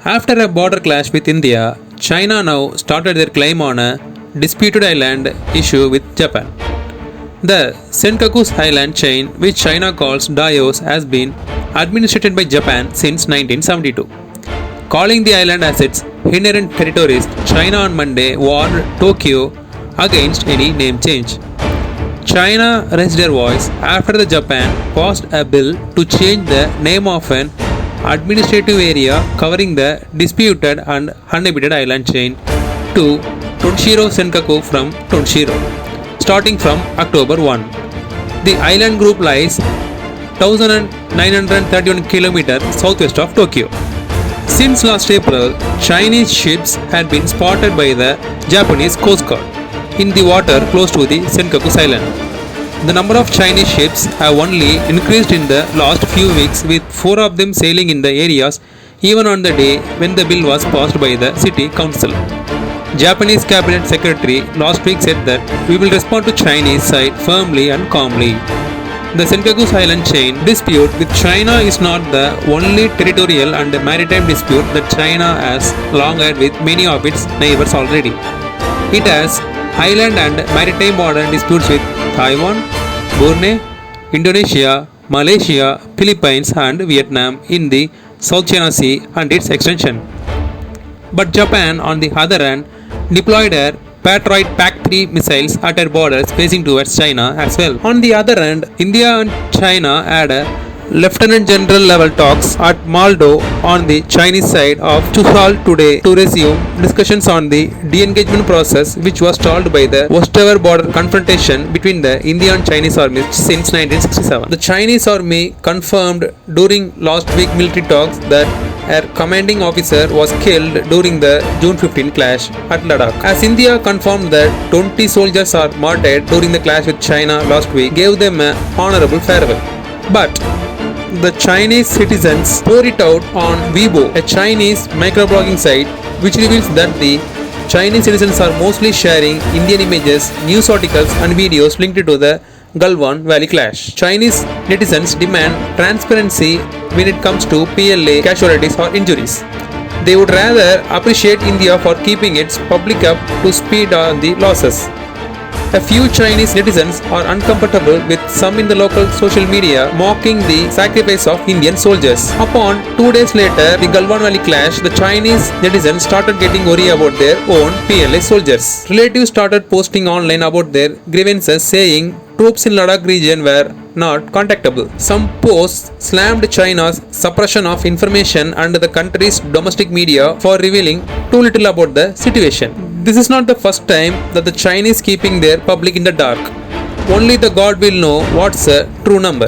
After a border clash with India, China now started their claim on a disputed island issue with Japan. The Senkaku island chain, which China calls Dios, has been administered by Japan since 1972. Calling the island as its inherent territories, China on Monday warned Tokyo against any name change. China raised their voice after the Japan passed a bill to change the name of an administrative area covering the disputed and uninhabited island chain to Tonshiro Senkaku from Tonshiro, starting from October 1. The island group lies 1931 km southwest of Tokyo. Since last April, Chinese ships had been spotted by the Japanese Coast Guard in the water close to the Senkaku island. The number of Chinese ships have only increased in the last few weeks, with 4 of them sailing in the areas even on the day when the bill was passed by the city council. Japanese cabinet secretary last week said that we will respond to Chinese side firmly and calmly. The Senkaku island chain dispute with China is not the only territorial and maritime dispute that China has long had with many of its neighbors already. It has island and maritime border disputes with Taiwan, Brunei, Indonesia, Malaysia, Philippines and Vietnam in the South China Sea and its extension. But Japan, on the other hand, deployed her Patriot PAC-3 missiles at her borders facing towards China as well. On the other hand, India and China had a Lieutenant General level talks at Maldo on the Chinese side of Chushal today to resume discussions on the de-engagement process, which was stalled by the worst-ever border confrontation between the Indian and Chinese armies since 1967. The Chinese army confirmed during last week military talks that her commanding officer was killed during the June 15 clash at Ladakh. As India confirmed that 20 soldiers are martyred during the clash with China last week, gave them an honorable farewell. But the Chinese citizens pour it out on Weibo, a Chinese microblogging site, which reveals that the Chinese citizens are mostly sharing Indian images, news articles and videos linked to the Galwan Valley clash. Chinese netizens demand transparency when it comes to PLA casualties or injuries. They would rather appreciate India for keeping its public up to speed on the losses. A few Chinese netizens are uncomfortable with some in the local social media mocking the sacrifice of Indian soldiers. Upon 2 days later, the Galwan Valley clash, the Chinese netizens started getting worried about their own PLA soldiers. Relatives started posting online about their grievances, saying troops in Ladakh region were not contactable. Some posts slammed China's suppression of information and the country's domestic media for revealing too little about the situation. This is not the first time that the Chinese keeping their public in the dark. Only the God will know what's a true number.